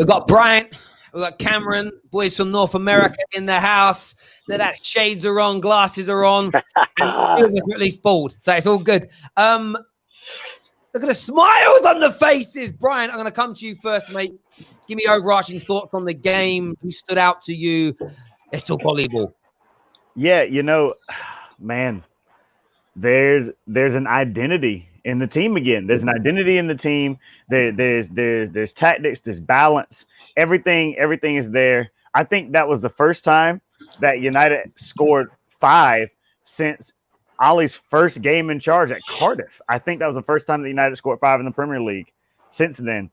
We've got Bryant. We've got Cameron. Boys from North America in the house. That shades are on, glasses are on. And two of us are at least bald, so it's all good. Look at the smiles on the faces. Brian, I'm going to come to you first, mate. Give me overarching thoughts on the game. Who stood out to you? Let's talk volleyball. Yeah, man, there's an identity in the team again. There's an identity in the team. There's tactics, there's balance. Everything is there. I think that was the first time that United scored 5 since Ollie's first game in charge at Cardiff. I think that was the first time that United scored 5 in the Premier League. Since then,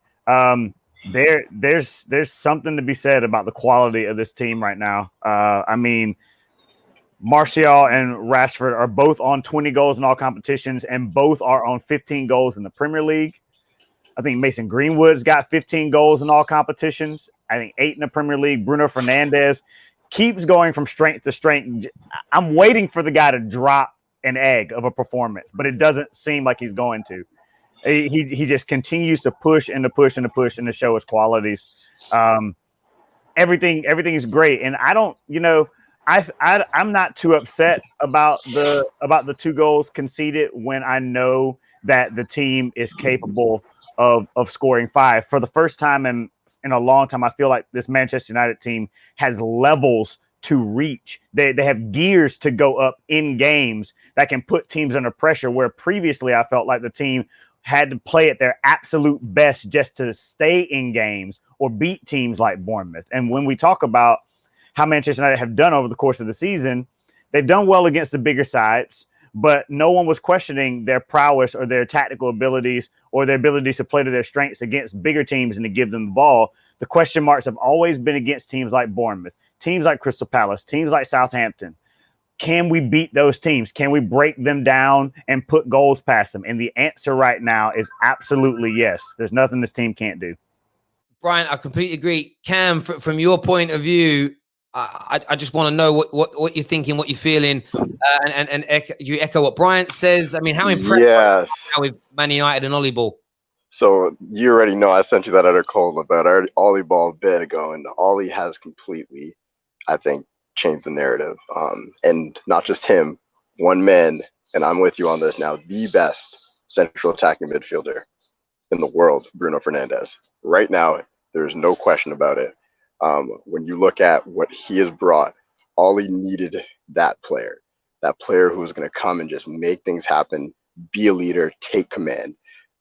there's something to be said about the quality of this team right now. I mean, Martial and Rashford are both on 20 goals in all competitions, and both are on 15 goals in the Premier League. I think Mason Greenwood's got 15 goals in all competitions. I think 8 in the Premier League. Bruno Fernandes keeps going from strength to strength. I'm waiting for the guy to drop an egg of a performance, but it doesn't seem like he's going to. He just continues to push and to push and to push and to show his qualities. Everything is great, and I don't, I'm not too upset about the 2 goals conceded when I know that the team is capable of scoring 5. For the first time in a long time, I feel like this Manchester United team has levels to reach. They have gears to go up in games that can put teams under pressure, where previously I felt like the team had to play at their absolute best just to stay in games or beat teams like Bournemouth. And when we talk about how Manchester United have done over the course of the season, they've done well against the bigger sides, but no one was questioning their prowess or their tactical abilities or their abilities to play to their strengths against bigger teams and to give them the ball. The question marks have always been against teams like Bournemouth, teams like Crystal Palace, teams like Southampton. Can we beat those teams? Can we break them down and put goals past them? And the answer right now is absolutely yes. There's nothing this team can't do. Brian, I completely agree. Cam, from your point of view, I just want to know what you're thinking, what you're feeling, and you echo what Bryant says. I mean, how impressed are you now with Man United and Ollie Ball? So you already know I sent you that article about Ollie Ball a bit ago, and Ollie has completely, I think, changed the narrative. And not just him, one man, and I'm with you on this now, the best central attacking midfielder in the world, Bruno Fernandes. Right now, there's no question about it. When you look at what he has brought, Ollie needed that player who was going to come and just make things happen, be a leader, take command.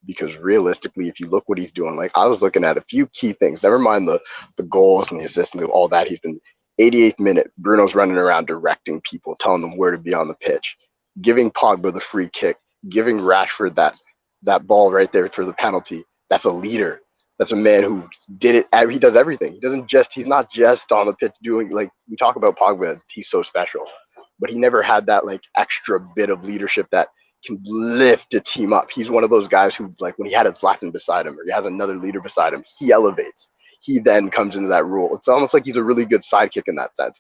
Because realistically, if you look what he's doing, like I was looking at a few key things, never mind the goals and the assists and all that. He's been 88th minute, Bruno's running around directing people, telling them where to be on the pitch, giving Pogba the free kick, giving Rashford that ball right there for the penalty. That's a leader. That's a man who did it. He does everything. He's not just on the pitch doing, like we talk about Pogba, he's so special, but he never had that like extra bit of leadership that can lift a team up. He's one of those guys who, like, when he had a Zlatan beside him or he has another leader beside him, he elevates. He then comes into that role. It's almost like he's a really good sidekick in that sense.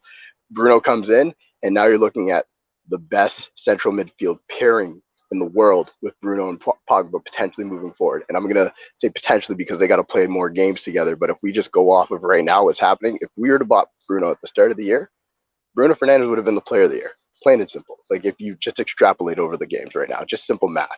Bruno comes in, and now you're looking at the best central midfield pairing in the world with Bruno and Pogba potentially moving forward. And I'm going to say potentially because they got to play more games together. But if we just go off of right now what's happening, if we were to bought Bruno at the start of the year, Bruno Fernandes would have been the player of the year. Plain and simple. Like if you just extrapolate over the games right now, just simple math.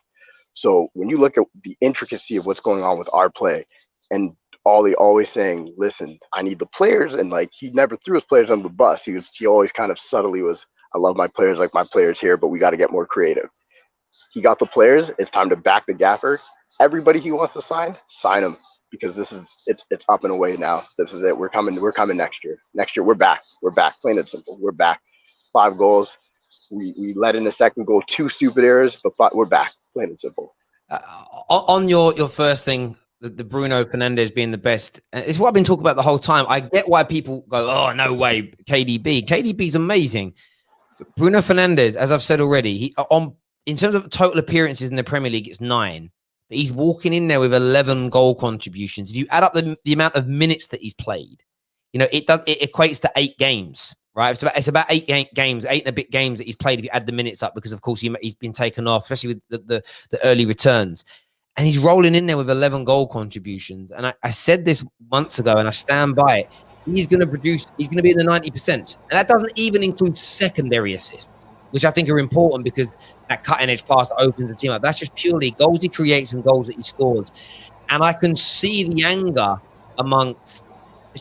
So when you look at the intricacy of what's going on with our play, and Ollie always saying, listen, I need the players, and like he never threw his players under the bus. He always kind of subtly was, I love my players, like my players here, but we got to get more creative. He got the players. It's time to back the gaffer. Everybody he wants to sign him, because it's up and away now. This is it. We're coming next year. Next year we're back. We're back. Plain and simple. We're back. 5 goals. We let in a second goal, 2 stupid errors, but we're back. Plain and simple. On your first thing, the Bruno Fernandes being the best, it's what I've been talking about the whole time. I get why people go, oh, no way, KDB. KDB's amazing. Bruno Fernandes, as I've said already, in terms of total appearances in the Premier League, it's 9. But he's walking in there with 11 goal contributions. If you add up the amount of minutes that he's played, it equates to 8 games. Right, it's about 8 games, 8 and a bit games that he's played if you add the minutes up, because of course he's been taken off, especially with the early returns. and he's rolling in there with 11 goal contributions. And I said this months ago, and I stand by it. He's going to produce. He's going to be in the 90%, and that doesn't even include secondary assists, which I think are important because that cutting edge pass opens the team up. That's just purely goals he creates and goals that he scores. And I can see the anger amongst.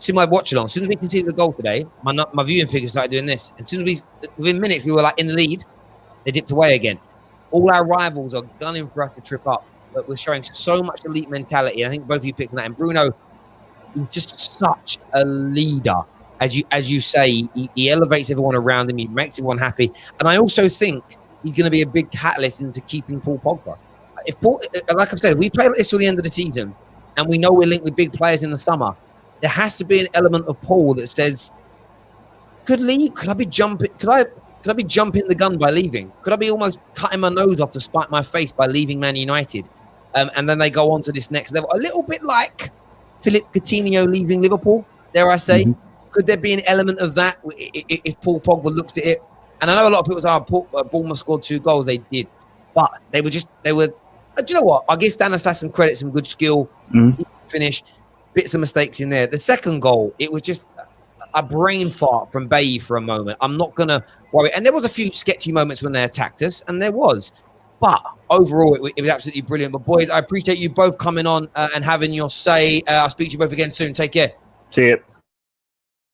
To my watch along, as soon as we conceded the goal today, my viewing figures started doing this. And as soon as within minutes, we were like in the lead, they dipped away again. All our rivals are gunning for us to trip up, but we're showing so much elite mentality. I think both of you picked on that. And Bruno, he's just such a leader. As you say, he elevates everyone around him. He makes everyone happy. And I also think he's going to be a big catalyst into keeping Paul Pogba. If Paul, like I've said, if we play like this till the end of the season, and we know we're linked with big players in the summer, there has to be an element of Paul that says, could I be jumping the gun by leaving? Could I be almost cutting my nose off to spite my face by leaving Man United? And then they go on to this next level. A little bit like Philip Coutinho leaving Liverpool, dare I say. Mm-hmm. Could there be an element of that if Paul Pogba looks at it? And I know a lot of people say, Bournemouth scored 2 goals. They did. But they were, do you know what? I'll give Stanislas some credit, some good skill. Mm-hmm. Finish. Bits of mistakes in there. The second goal, it was just a brain fart from Bailly for a moment. I'm not going to worry. And there was a few sketchy moments when they attacked us, and there was. But overall, it was absolutely brilliant. But boys, I appreciate you both coming on and having your say. I'll speak to you both again soon. Take care. See you.